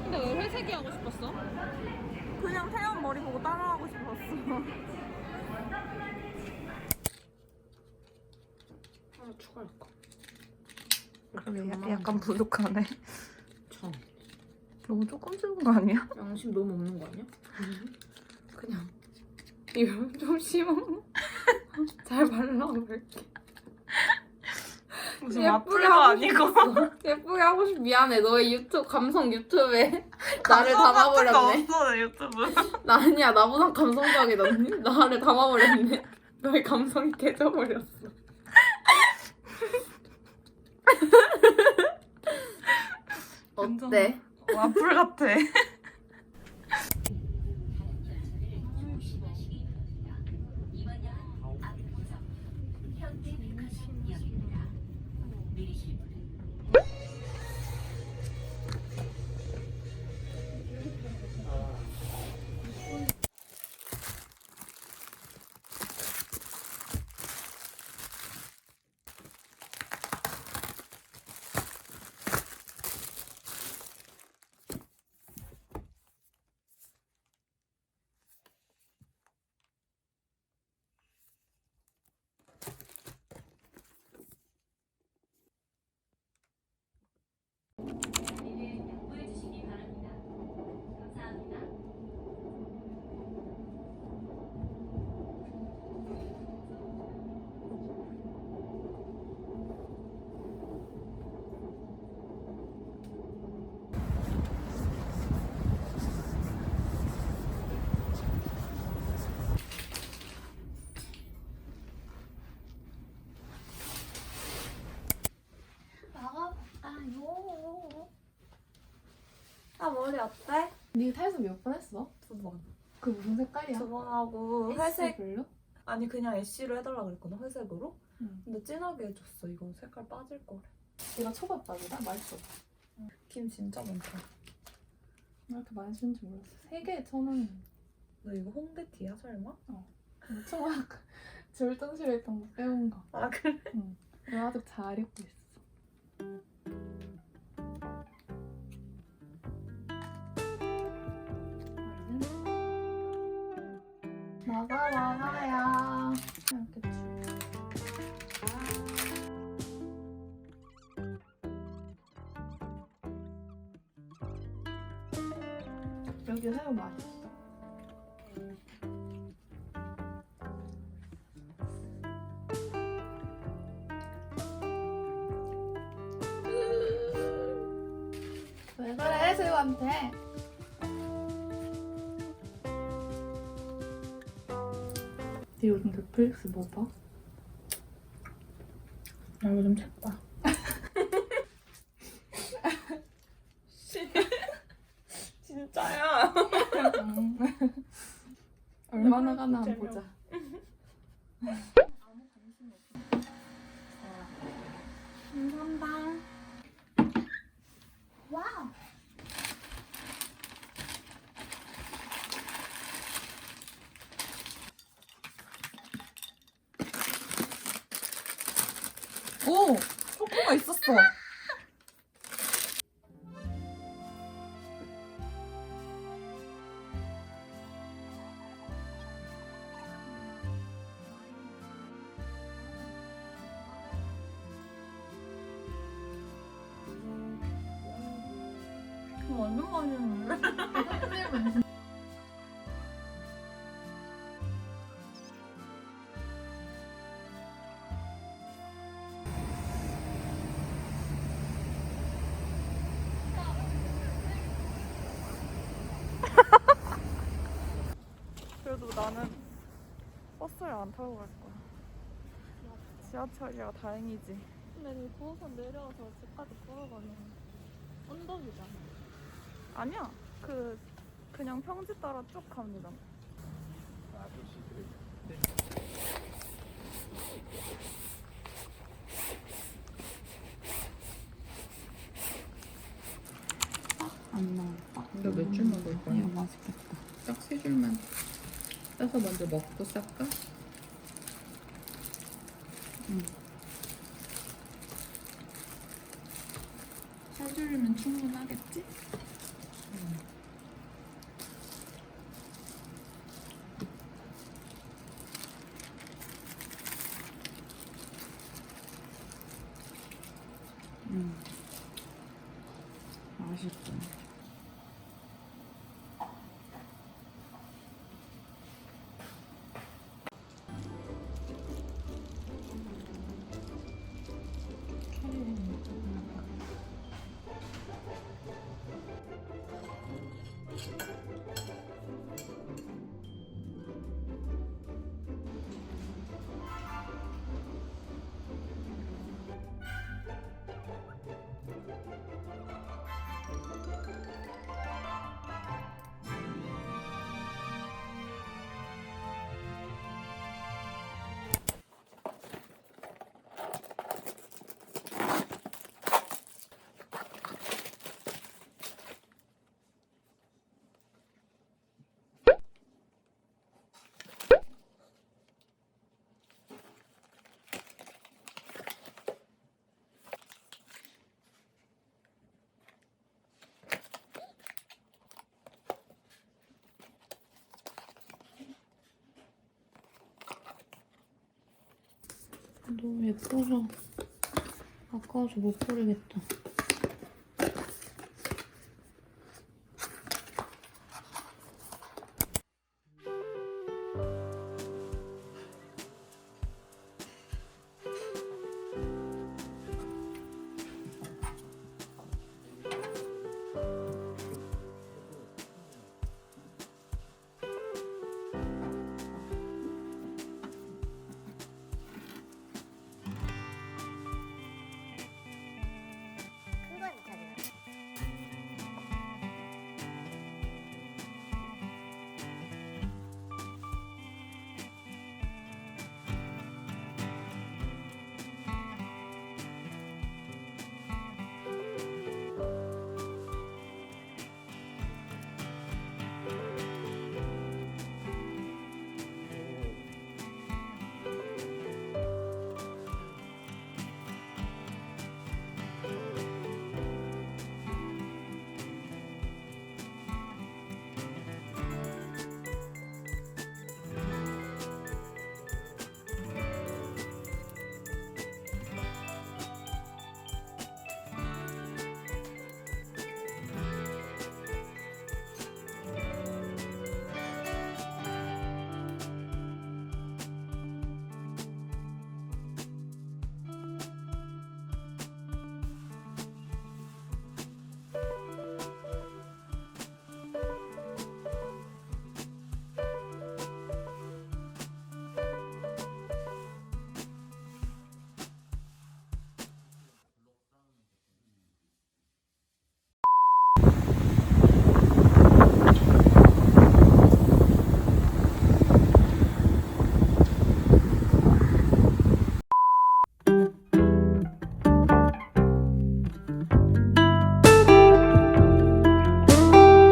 근데 왜 회색이 하고 싶었어? 그냥 태연 머리 보고 따라하고 싶었어. 하나 추가할까? 약간 부족하네. 참. 너무 조금 주는 거 아니야? 양심 너무 없는 거 아니야? 그냥 이거 좀 심어. 잘 발라볼게. 무슨 예쁘게 마플도 하고 아니고. 예쁘게 하고 싶어. 미안해. 너의 유튜브 감성 유튜브에 나를 담아버렸네. 없어 내 유튜브. 나 아니야. 나보다 감성적이다. 나를 담아버렸네. 너의 감성이 깨져버렸어. 어때? 와플 같아. 아 머리 어때? 네 탈수 몇 번 했어? 2번. 그 무슨 색깔이야? 2번 하고 에이스 회색. 별로? 아니 그냥 애쉬로 해달라 그랬거든 회색으로. 응. 근데 진하게 해줬어. 이건 색깔 빠질 거래. 이거 초밥밥이다? 맛있어. 김 진짜 많다. 왜 이렇게 많이 주는지 몰랐어. 3개에 1,000원. 너 이거 홍대티야 설마? 초밥 졸동실에 있던 거 빼온 거. 아 그래? 응. 이거 아직 가리고 있어. 먹어야 이렇게 여기 새우 맛있어. 왜 그래 새우한테? 네 요즘 넷플릭스 뭐 봐? 나 요즘 책 봐. 진짜야. 얼마나 가나 한번 보자. 감사합니다. 와우. 오! 초코가 있었어. 완전 맛있는데? 그래도 나는 버스를 안 타고 갈 거야. 지하철이라 다행이지. 근데 그 9호선 내려와서 집까지 걸어가면 언덕이잖아. 아니야. 그냥 평지 따라 쭉 가면 되잖아. 안 나왔다. 이거 몇 줄 먹을 거야? 이거 맛있겠다. 딱 세 줄만 떠서 먼저 먹고 쌀까? 세 줄이면 충분하겠지? 맛있어. 너무 예뻐서 아까워서 못 고르겠다.